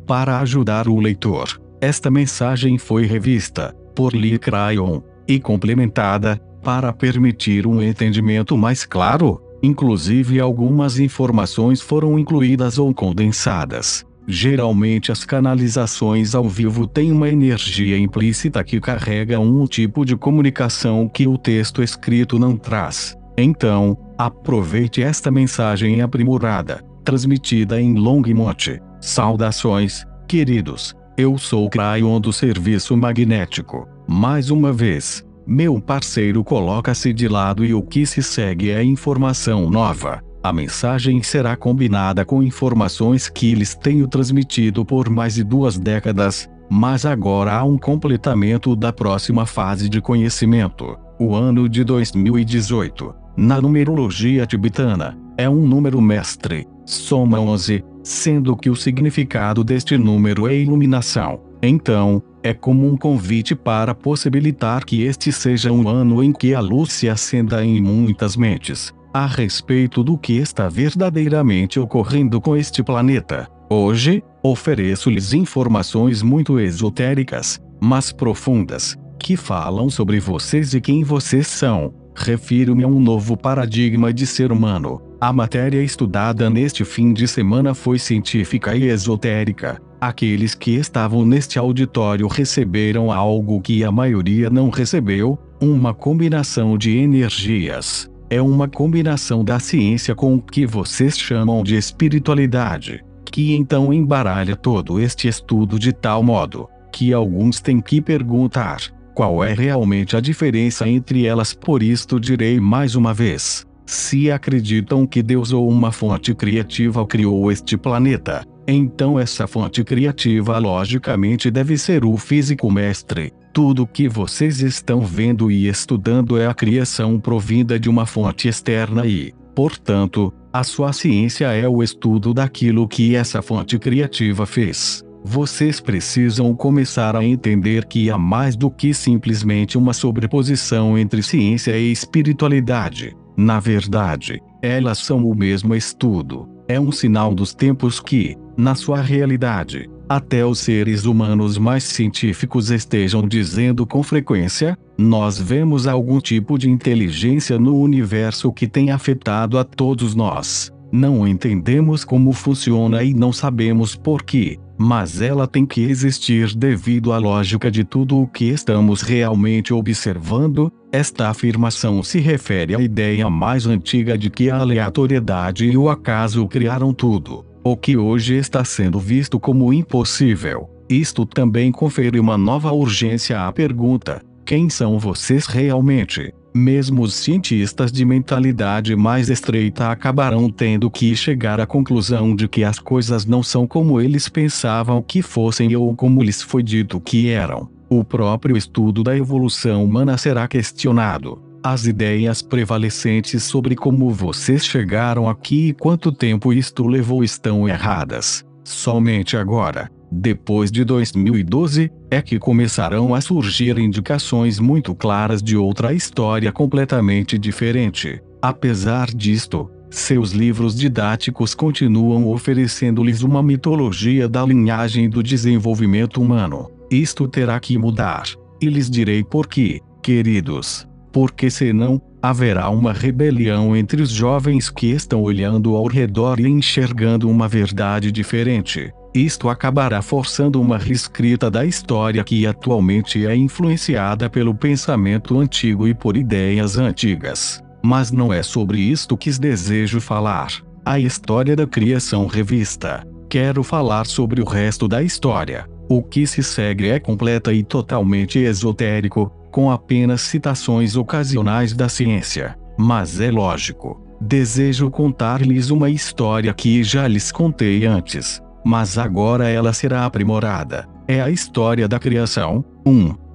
para ajudar o leitor. Esta mensagem foi revista por Lee Cryon e complementada para permitir um entendimento mais claro. Inclusive algumas informações foram incluídas ou condensadas. Geralmente as canalizações ao vivo têm uma energia implícita que carrega um tipo de comunicação que o texto escrito não traz. Então, aproveite esta mensagem aprimorada, transmitida em Longmont. Saudações, queridos. Eu sou o Cryon do Serviço Magnético. Mais uma vez, meu parceiro coloca-se de lado e o que se segue é informação nova. A mensagem será combinada com informações que lhes tenho transmitido por mais de 2 décadas, mas agora há um completamento da próxima fase de conhecimento. O ano de 2018, na numerologia tibetana, é um número mestre, soma 11, sendo que o significado deste número é iluminação. Então, é como um convite para possibilitar que este seja um ano em que a luz se acenda em muitas mentes a respeito do que está verdadeiramente ocorrendo com este planeta. Hoje, ofereço-lhes informações muito esotéricas, mas profundas, que falam sobre vocês e quem vocês são. Refiro-me a um novo paradigma de ser humano. A matéria estudada neste fim de semana foi científica e esotérica. Aqueles que estavam neste auditório receberam algo que a maioria não recebeu, uma combinação de energias. É uma combinação da ciência com o que vocês chamam de espiritualidade, que então embaralha todo este estudo de tal modo, que alguns têm que perguntar, qual é realmente a diferença entre elas? Por isto direi mais uma vez, se acreditam que Deus ou uma fonte criativa criou este planeta, então essa fonte criativa logicamente deve ser o físico mestre. Tudo que vocês estão vendo e estudando é a criação provinda de uma fonte externa e, portanto, a sua ciência é o estudo daquilo que essa fonte criativa fez. Vocês precisam começar a entender que há mais do que simplesmente uma sobreposição entre ciência e espiritualidade. Na verdade, elas são o mesmo estudo. É um sinal dos tempos que, na sua realidade, até os seres humanos mais científicos estejam dizendo com frequência, nós vemos algum tipo de inteligência no universo que tem afetado a todos nós. Não entendemos como funciona e não sabemos por quê, mas ela tem que existir devido à lógica de tudo o que estamos realmente observando. Esta afirmação se refere à ideia mais antiga de que a aleatoriedade e o acaso criaram tudo, o que hoje está sendo visto como impossível. Isto também confere uma nova urgência à pergunta: quem são vocês realmente? Mesmo os cientistas de mentalidade mais estreita acabarão tendo que chegar à conclusão de que as coisas não são como eles pensavam que fossem ou como lhes foi dito que eram. O próprio estudo da evolução humana será questionado. As ideias prevalecentes sobre como vocês chegaram aqui e quanto tempo isto levou estão erradas. Somente agora, depois de 2012, é que começarão a surgir indicações muito claras de outra história completamente diferente. Apesar disto, seus livros didáticos continuam oferecendo-lhes uma mitologia da linhagem do desenvolvimento humano. Isto terá que mudar. E lhes direi por quê, queridos. Porque senão, haverá uma rebelião entre os jovens que estão olhando ao redor e enxergando uma verdade diferente. Isto acabará forçando uma reescrita da história que atualmente é influenciada pelo pensamento antigo e por ideias antigas. Mas não é sobre isto que desejo falar. A história da criação revista. Quero falar sobre o resto da história. O que se segue é completa e totalmente esotérico, com apenas citações ocasionais da ciência. Mas é lógico. Desejo contar-lhes uma história que já lhes contei antes, mas agora ela será aprimorada. É a história da criação.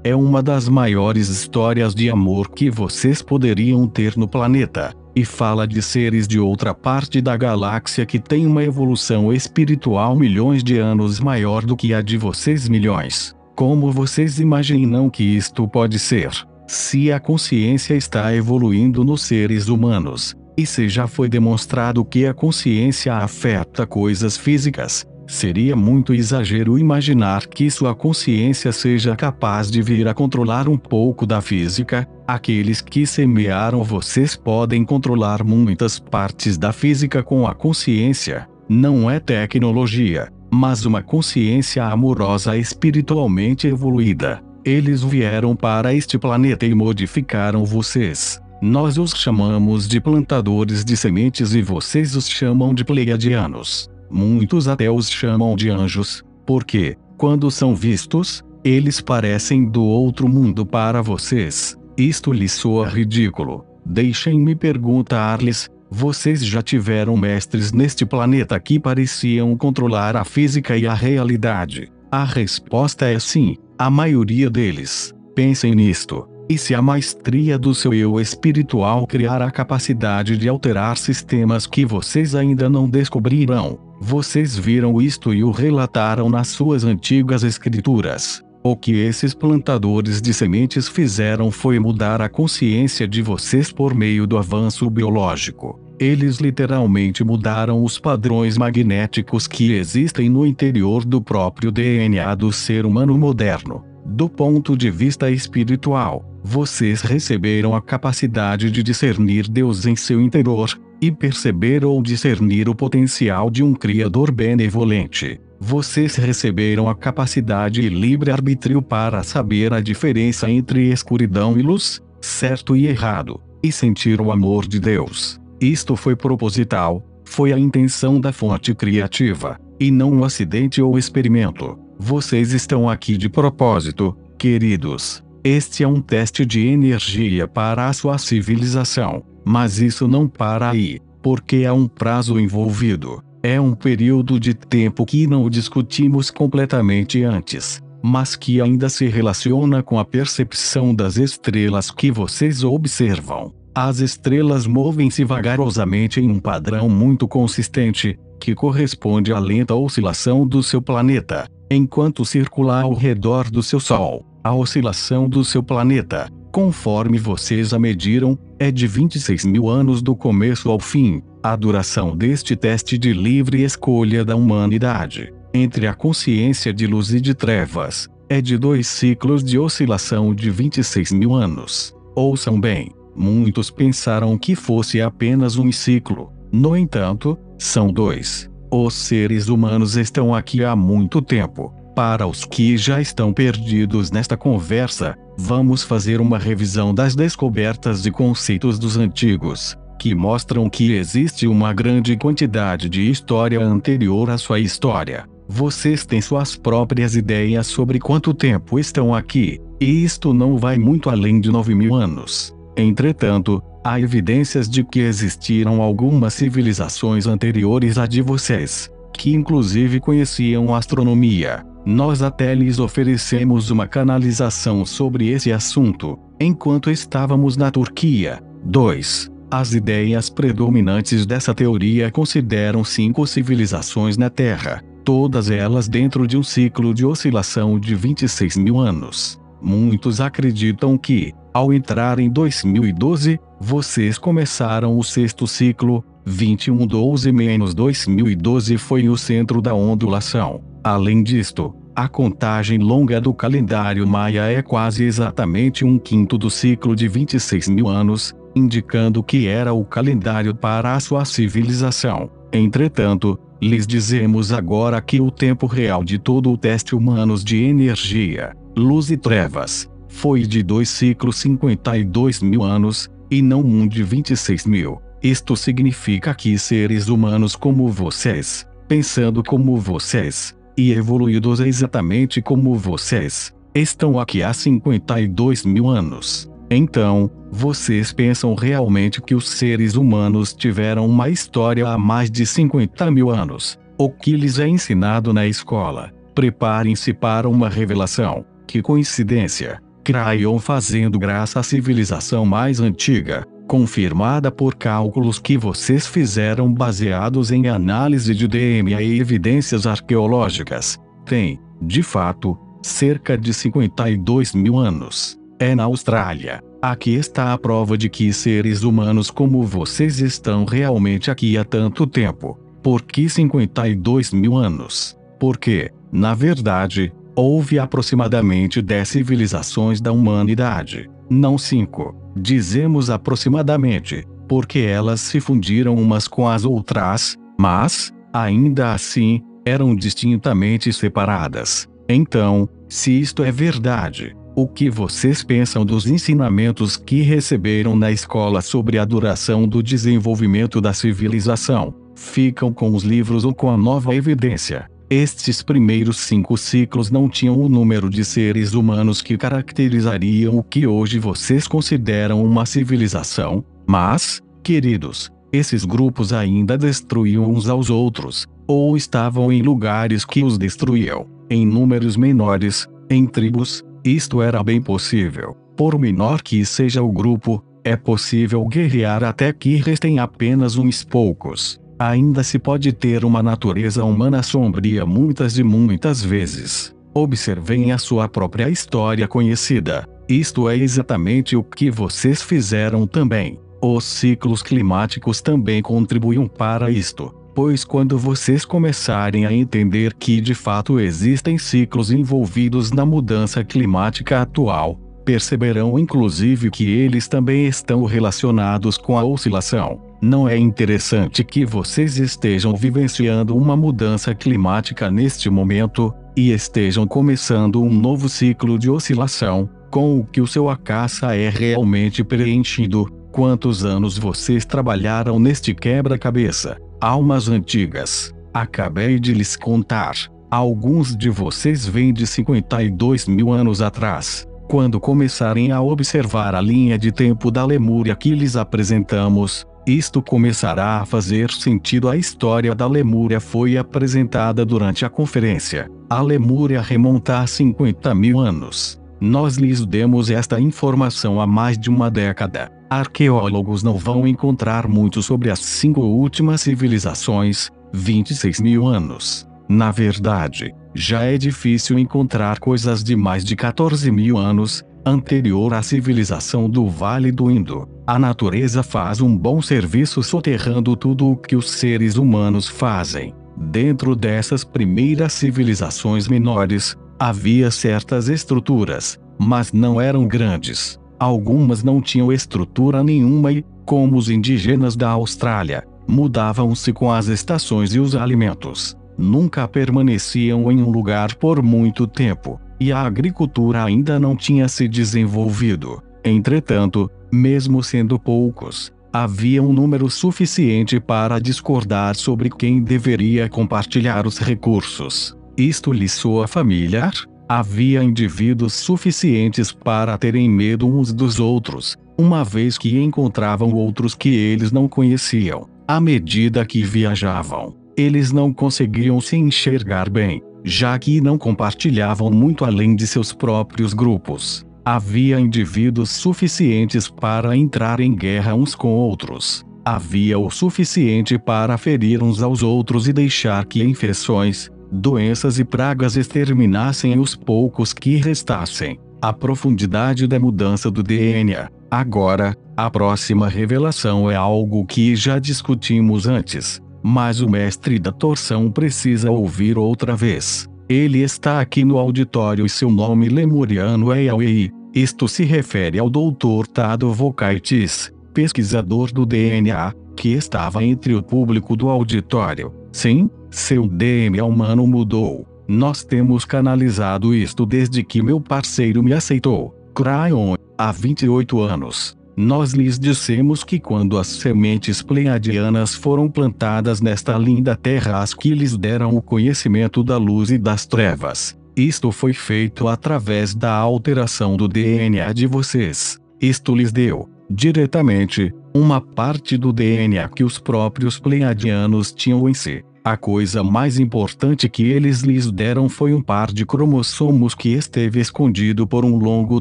É uma das maiores histórias de amor que vocês poderiam ter no planeta, e fala de seres de outra parte da galáxia que têm uma evolução espiritual milhões de anos maior do que a de vocês milhões. Como vocês imaginam que isto pode ser? Se a consciência está evoluindo nos seres humanos, e se já foi demonstrado que a consciência afeta coisas físicas, Seria muito exagero imaginar que sua consciência seja capaz de vir a controlar um pouco da física. Aqueles que semearam vocês podem controlar muitas partes da física com a consciência. Não é tecnologia, mas uma consciência amorosa espiritualmente evoluída. Eles vieram para este planeta e modificaram vocês. Nós os chamamos de plantadores de sementes e vocês os chamam de pleiadianos. Muitos até os chamam de anjos, porque, quando são vistos, eles parecem do outro mundo para vocês. Isto lhes soa ridículo. Deixem-me perguntar-lhes: vocês já tiveram mestres neste planeta que pareciam controlar a física e a realidade? A resposta é sim, a maioria deles. Pensem nisto. E se a maestria do seu eu espiritual criar a capacidade de alterar sistemas que vocês ainda não descobriram? Vocês viram isto e o relataram nas suas antigas escrituras. O que esses plantadores de sementes fizeram foi mudar a consciência de vocês por meio do avanço biológico. Eles literalmente mudaram os padrões magnéticos que existem no interior do próprio DNA do ser humano moderno. Do ponto de vista espiritual, vocês receberam a capacidade de discernir Deus em seu interior, e perceber ou discernir o potencial de um Criador benevolente. Vocês receberam a capacidade e livre-arbítrio para saber a diferença entre escuridão e luz, certo e errado, e sentir o amor de Deus. Isto foi proposital, foi a intenção da fonte criativa, e não um acidente ou experimento. Vocês estão aqui de propósito, queridos. Este é um teste de energia para a sua civilização. Mas isso não para aí, porque há um prazo envolvido. É um período de tempo que não discutimos completamente antes, mas que ainda se relaciona com a percepção das estrelas que vocês observam. As estrelas movem-se vagarosamente em um padrão muito consistente, que corresponde à lenta oscilação do seu planeta, enquanto circula ao redor do seu Sol. A oscilação do seu planeta, conforme vocês a mediram, é de 26 mil anos do começo ao fim. A duração deste teste de livre escolha da humanidade, entre a consciência de luz e de trevas, é de 2 ciclos de oscilação de 26 mil anos. Ouçam bem, muitos pensaram que fosse apenas um ciclo. No entanto, são 2. Os seres humanos estão aqui há muito tempo. Para os que já estão perdidos nesta conversa, vamos fazer uma revisão das descobertas e conceitos dos antigos, que mostram que existe uma grande quantidade de história anterior à sua história. Vocês têm suas próprias ideias sobre quanto tempo estão aqui, e isto não vai muito além de 9.000 anos. Entretanto, há evidências de que existiram algumas civilizações anteriores à de vocês, que inclusive conheciam astronomia. Nós até lhes oferecemos uma canalização sobre esse assunto, enquanto estávamos na Turquia. 2. As ideias predominantes dessa teoria consideram 5 civilizações na Terra, todas elas dentro de um ciclo de oscilação de 26 mil anos. Muitos acreditam que, ao entrar em 2012, vocês começaram o 6º ciclo. 2112 menos 2012 foi o centro da ondulação. Além disto, a contagem longa do calendário maia é quase exatamente 1/5 do ciclo de 26 mil anos, indicando que era o calendário para a sua civilização. Entretanto, lhes dizemos agora que o tempo real de todo o teste humanos de energia, luz e trevas, foi de 2 ciclos 52 mil anos, e não um de 26 mil. Isto significa que seres humanos como vocês, pensando como vocês, e evoluídos exatamente como vocês, estão aqui há 52 mil anos. Então, vocês pensam realmente que os seres humanos tiveram uma história há mais de 50 mil anos? O que lhes é ensinado na escola? Preparem-se para uma revelação. Que coincidência! Cryon fazendo graça à civilização mais antiga, confirmada por cálculos que vocês fizeram baseados em análise de DNA e evidências arqueológicas, tem, de fato, cerca de 52 mil anos. É na Austrália. Aqui está a prova de que seres humanos como vocês estão realmente aqui há tanto tempo. Por que 52 mil anos? Porque, na verdade, houve aproximadamente 10 civilizações da humanidade, não 5. Dizemos aproximadamente, porque elas se fundiram umas com as outras, mas, ainda assim, eram distintamente separadas. Então, se isto é verdade, o que vocês pensam dos ensinamentos que receberam na escola sobre a duração do desenvolvimento da civilização? Ficam com os livros ou com a nova evidência? Estes primeiros 5 ciclos não tinham o número de seres humanos que caracterizariam o que hoje vocês consideram uma civilização, mas, queridos, esses grupos ainda destruíam uns aos outros, ou estavam em lugares que os destruíam, em números menores, em tribos. Isto era bem possível. Por menor que seja o grupo, é possível guerrear até que restem apenas uns poucos. Ainda se pode ter uma natureza humana sombria muitas e muitas vezes. Observem a sua própria história conhecida. Isto é exatamente o que vocês fizeram também. Os ciclos climáticos também contribuem para isto, pois quando vocês começarem a entender que de fato existem ciclos envolvidos na mudança climática atual, perceberão inclusive que eles também estão relacionados com a oscilação. Não é interessante que vocês estejam vivenciando uma mudança climática neste momento, e estejam começando um novo ciclo de oscilação, com o que o seu acaça é realmente preenchido? Quantos anos vocês trabalharam neste quebra-cabeça? Almas antigas. Acabei de lhes contar. Alguns de vocês vêm de 52 mil anos atrás. Quando começarem a observar a linha de tempo da Lemúria que lhes apresentamos, isto começará a fazer sentido. A história da Lemúria foi apresentada durante a conferência. A Lemúria remonta a 50 mil anos. Nós lhes demos esta informação há mais de uma década. Arqueólogos não vão encontrar muito sobre as 5 últimas civilizações, 26 mil anos. Na verdade, já é difícil encontrar coisas de mais de 14 mil anos, anterior à civilização do Vale do Indo. A natureza faz um bom serviço soterrando tudo o que os seres humanos fazem. Dentro dessas primeiras civilizações menores, havia certas estruturas, mas não eram grandes. Algumas não tinham estrutura nenhuma e, como os indígenas da Austrália, mudavam-se com as estações e os alimentos. Nunca permaneciam em um lugar por muito tempo, e a agricultura ainda não tinha se desenvolvido. Entretanto, mesmo sendo poucos, havia um número suficiente para discordar sobre quem deveria compartilhar os recursos. Isto lhe soa familiar? Havia indivíduos suficientes para terem medo uns dos outros, uma vez que encontravam outros que eles não conheciam. À medida que viajavam, eles não conseguiam se enxergar bem, já que não compartilhavam muito além de seus próprios grupos. Havia indivíduos suficientes para entrar em guerra uns com outros. Havia o suficiente para ferir uns aos outros e deixar que infecções, doenças e pragas exterminassem os poucos que restassem. A profundidade da mudança do DNA. Agora, a próxima revelação é algo que já discutimos antes, mas o mestre da torção precisa ouvir outra vez. Ele está aqui no auditório e seu nome lemuriano é Yahweh. Isto se refere ao Dr. Tado Vokaitis, pesquisador do DNA, que estava entre o público do auditório. Sim, seu DNA humano mudou. Nós temos canalizado isto desde que meu parceiro me aceitou, Cryon, há 28 anos. Nós lhes dissemos que quando as sementes pleiadianas foram plantadas nesta linda terra, as que lhes deram o conhecimento da luz e das trevas, isto foi feito através da alteração do DNA de vocês. Isto lhes deu, diretamente, uma parte do DNA que os próprios pleiadianos tinham em si. A coisa mais importante que eles lhes deram foi um par de cromossomos que esteve escondido por um longo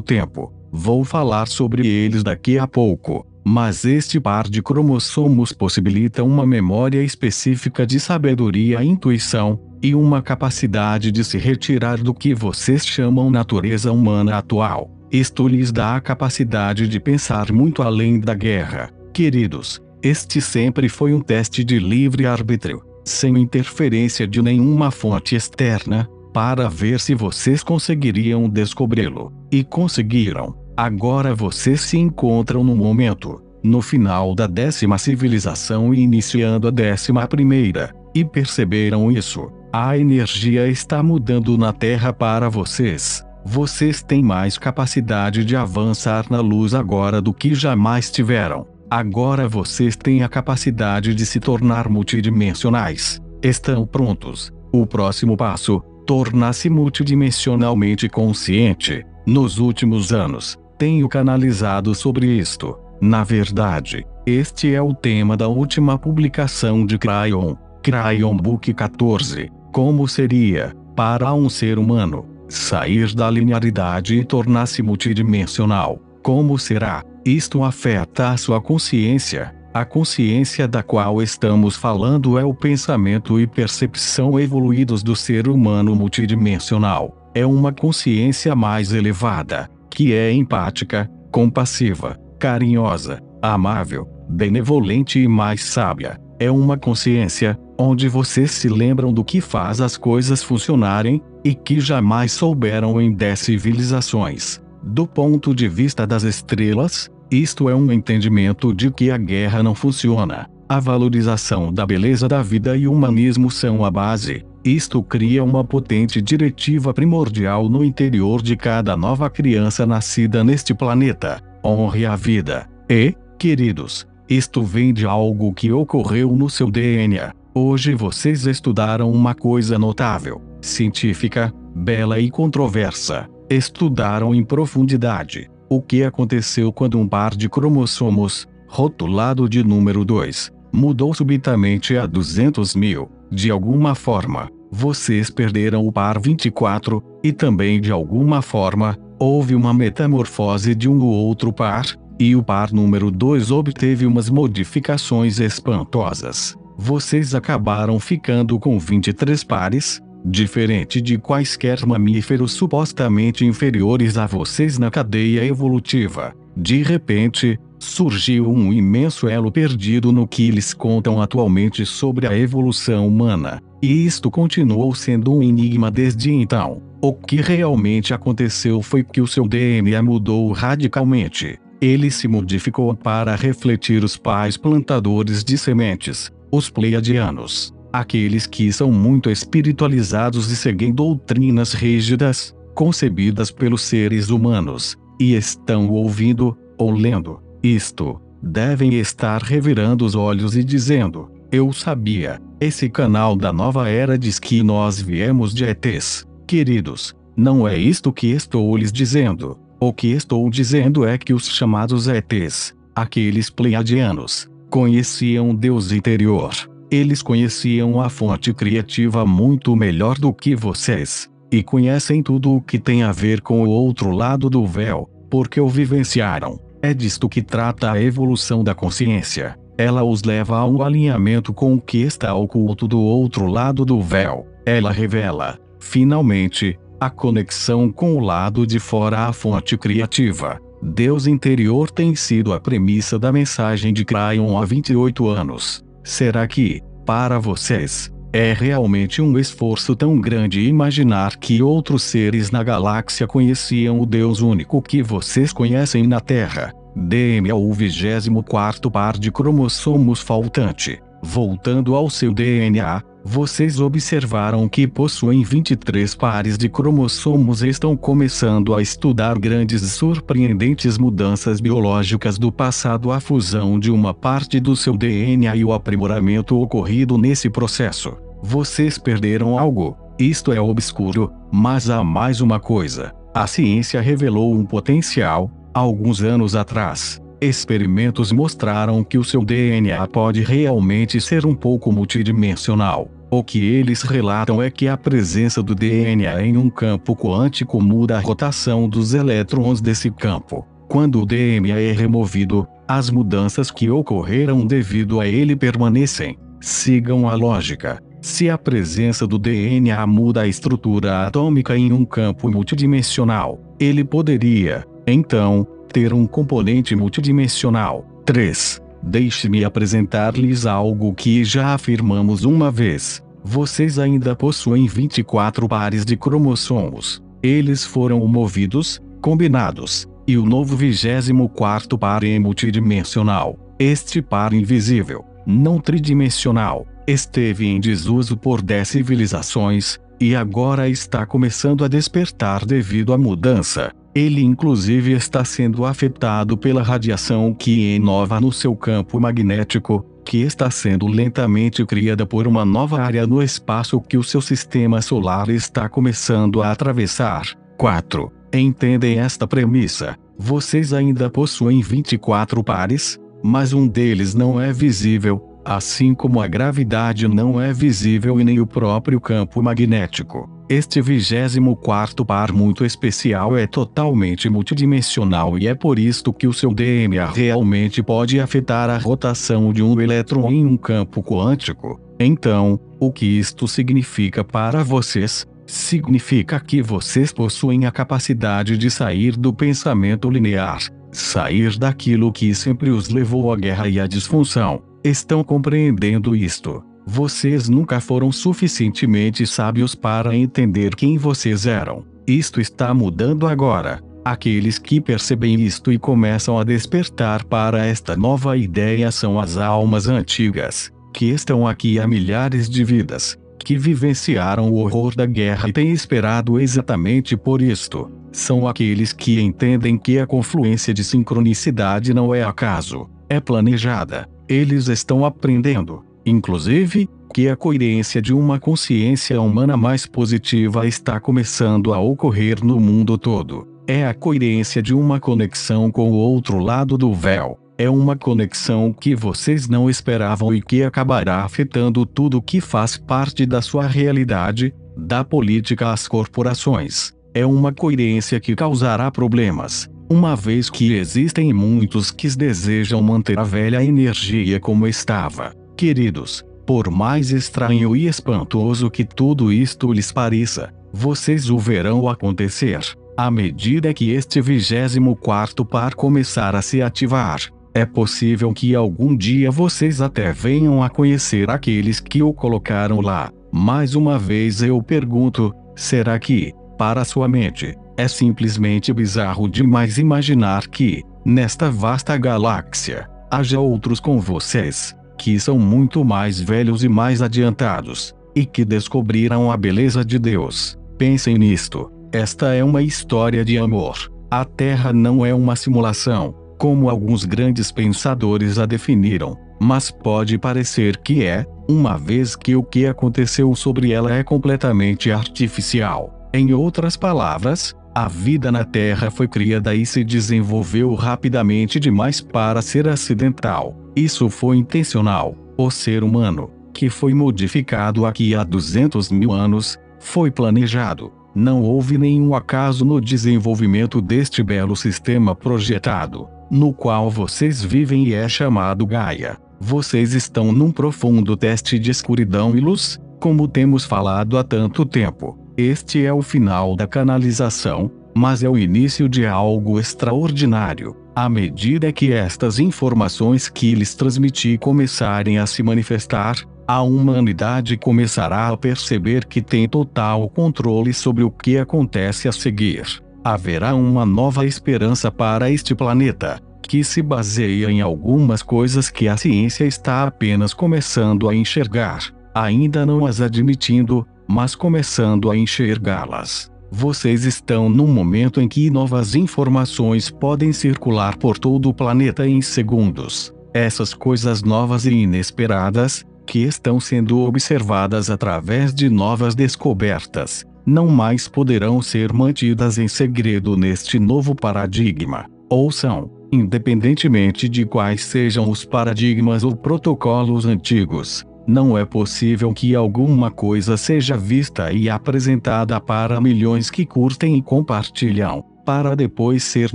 tempo. Vou falar sobre eles daqui a pouco, mas este par de cromossomos possibilita uma memória específica de sabedoria e intuição, e uma capacidade de se retirar do que vocês chamam natureza humana atual. Isto lhes dá a capacidade de pensar muito além da guerra. Queridos, este sempre foi um teste de livre-arbítrio. sem interferência de nenhuma fonte externa, para ver se vocês conseguiriam descobri-lo. E conseguiram. Agora vocês se encontram no momento, no final da 10ª civilização e iniciando a 11ª, e perceberam isso. A energia está mudando na Terra para vocês. Vocês têm mais capacidade de avançar na luz agora do que jamais tiveram. Agora vocês têm a capacidade de se tornar multidimensionais. Estão prontos. O próximo passo: tornar-se multidimensionalmente consciente. Nos últimos anos, tenho canalizado sobre isto. Na verdade, este é o tema da última publicação de Cryon. Cryon Book 14. Como seria, para um ser humano, sair da linearidade e tornar-se multidimensional? Como será? Isto afeta a sua consciência. A consciência da qual estamos falando é o pensamento e percepção evoluídos do ser humano multidimensional. É uma consciência mais elevada, que é empática, compassiva, carinhosa, amável, benevolente e mais sábia. É uma consciência onde vocês se lembram do que faz as coisas funcionarem, e que jamais souberam em 10 civilizações. Do ponto de vista das estrelas, isto é um entendimento de que a guerra não funciona. A valorização da beleza da vida e o humanismo são a base. Isto cria uma potente diretiva primordial no interior de cada nova criança nascida neste planeta. Honre a vida. E, queridos, isto vem de algo que ocorreu no seu DNA. Hoje vocês estudaram uma coisa notável, científica, bela e controversa. Estudaram em profundidade o que aconteceu quando um par de cromossomos, rotulado de número 2, mudou subitamente a 200.000. De alguma forma, vocês perderam o par 24, e também de alguma forma, houve uma metamorfose de um ou outro par, e o par número 2 obteve umas modificações espantosas. Vocês acabaram ficando com 23 pares, diferente de quaisquer mamíferos supostamente inferiores a vocês na cadeia evolutiva. De repente, surgiu um imenso elo perdido no que eles contam atualmente sobre a evolução humana, e isto continuou sendo um enigma desde então. O que realmente aconteceu foi que o seu DNA mudou radicalmente. Ele se modificou para refletir os pais plantadores de sementes, os pleiadianos. Aqueles que são muito espiritualizados e seguem doutrinas rígidas, concebidas pelos seres humanos, e estão ouvindo, ou lendo, isto, devem estar revirando os olhos e dizendo: eu sabia, esse canal da nova era diz que nós viemos de ETs. Queridos, não é isto que estou lhes dizendo. O que estou dizendo é que os chamados ETs, aqueles pleiadianos, conheciam Deus interior. Eles conheciam a fonte criativa muito melhor do que vocês, e conhecem tudo o que tem a ver com o outro lado do véu, porque o vivenciaram. É disto que trata a evolução da consciência. Ela os leva a um alinhamento com o que está oculto do outro lado do véu. Ela revela, finalmente, a conexão com o lado de fora à fonte criativa. Deus interior tem sido a premissa da mensagem de Cryon há 28 anos. Será que, para vocês, é realmente um esforço tão grande imaginar que outros seres na galáxia conheciam o Deus único que vocês conhecem na Terra? DM é o 24º par de cromossomos faltante. Voltando ao seu DNA, vocês observaram que possuem 23 pares de cromossomos e estão começando a estudar grandes e surpreendentes mudanças biológicas do passado, a fusão de uma parte do seu DNA e o aprimoramento ocorrido nesse processo. Vocês perderam algo, isto é obscuro, mas há mais uma coisa. A ciência revelou um potencial, alguns anos atrás. Experimentos mostraram que o seu DNA pode realmente ser um pouco multidimensional. O que eles relatam é que a presença do DNA em um campo quântico muda a rotação dos elétrons desse campo. Quando o DNA é removido, as mudanças que ocorreram devido a ele permanecem. Sigam a lógica. Se a presença do DNA muda a estrutura atômica em um campo multidimensional, ele poderia, então, ter um componente multidimensional. 3. Deixe-me apresentar-lhes algo que já afirmamos uma vez. Vocês ainda possuem 24 pares de cromossomos. Eles foram movidos, combinados, e o novo 24º par é multidimensional. Este par invisível, não tridimensional, esteve em desuso por 10 civilizações, e agora está começando a despertar devido à mudança. Ele inclusive está sendo afetado pela radiação que inova no seu campo magnético, que está sendo lentamente criada por uma nova área no espaço que o seu sistema solar está começando a atravessar. 4. Entendem esta premissa? Vocês ainda possuem 24 pares, mas um deles não é visível, assim como a gravidade não é visível e nem o próprio campo magnético. Este 24º par muito especial é totalmente multidimensional e é por isto que o seu DNA realmente pode afetar a rotação de um elétron em um campo quântico. Então, o que isto significa para vocês? Significa que vocês possuem a capacidade de sair do pensamento linear, sair daquilo que sempre os levou à guerra e à disfunção. Estão compreendendo isto? Vocês nunca foram suficientemente sábios para entender quem vocês eram. Isto está mudando agora. Aqueles que percebem isto e começam a despertar para esta nova ideia são as almas antigas, que estão aqui há milhares de vidas, que vivenciaram o horror da guerra e têm esperado exatamente por isto. São aqueles que entendem que a confluência de sincronicidade não é acaso, é planejada. Eles estão aprendendo, inclusive, que a coerência de uma consciência humana mais positiva está começando a ocorrer no mundo todo. É a coerência de uma conexão com o outro lado do véu. É uma conexão que vocês não esperavam e que acabará afetando tudo que faz parte da sua realidade, da política às corporações. É uma coerência que causará problemas, uma vez que existem muitos que desejam manter a velha energia como estava. Queridos, por mais estranho e espantoso que tudo isto lhes pareça, vocês o verão acontecer, à medida que este 24º par começar a se ativar. É possível que algum dia vocês até venham a conhecer aqueles que o colocaram lá. Mais uma vez eu pergunto, será que, para sua mente, é simplesmente bizarro demais imaginar que, nesta vasta galáxia, haja outros com vocês, que são muito mais velhos e mais adiantados, e que descobriram a beleza de Deus? Pensem nisto. Esta é uma história de amor. A Terra não é uma simulação, como alguns grandes pensadores a definiram, mas pode parecer que é, uma vez que o que aconteceu sobre ela é completamente artificial. Em outras palavras, a vida na Terra foi criada e se desenvolveu rapidamente demais para ser acidental. Isso foi intencional. O ser humano, que foi modificado aqui há 200 mil anos, foi planejado. Não houve nenhum acaso no desenvolvimento deste belo sistema projetado, no qual vocês vivem e é chamado Gaia. Vocês estão num profundo teste de escuridão e luz, como temos falado há tanto tempo. Este é o final da canalização, mas é o início de algo extraordinário. À medida que estas informações que lhes transmiti começarem a se manifestar, a humanidade começará a perceber que tem total controle sobre o que acontece a seguir. Haverá uma nova esperança para este planeta, que se baseia em algumas coisas que a ciência está apenas começando a enxergar, ainda não as admitindo, mas começando a enxergá-las. Vocês estão num momento em que novas informações podem circular por todo o planeta em segundos. Essas coisas novas e inesperadas, que estão sendo observadas através de novas descobertas, não mais poderão ser mantidas em segredo neste novo paradigma. Ouçam, independentemente de quais sejam os paradigmas ou protocolos antigos, não é possível que alguma coisa seja vista e apresentada para milhões que curtem e compartilham, para depois ser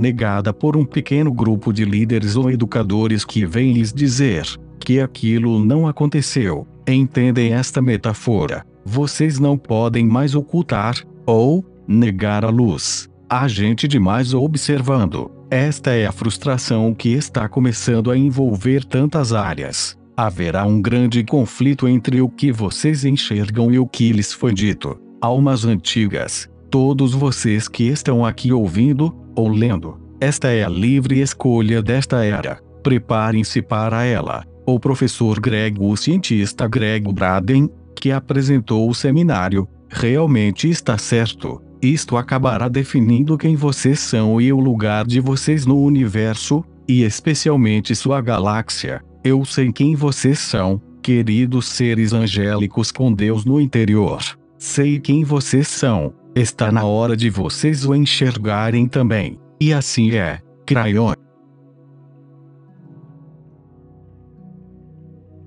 negada por um pequeno grupo de líderes ou educadores que vêm lhes dizer que aquilo não aconteceu. Entendem esta metáfora? Vocês não podem mais ocultar, ou negar a luz. Há gente demais observando. Esta é a frustração que está começando a envolver tantas áreas. Haverá um grande conflito entre o que vocês enxergam e o que lhes foi dito. Almas antigas, todos vocês que estão aqui ouvindo, ou lendo, esta é a livre escolha desta era. Preparem-se para ela. O professor Greg, o cientista Greg Braden, que apresentou o seminário, realmente está certo. Isto acabará definindo quem vocês são e o lugar de vocês no universo, e especialmente sua galáxia. Eu sei quem vocês são, queridos seres angélicos com Deus no interior. Sei quem vocês são. Está na hora de vocês o enxergarem também. E assim é. Cryon.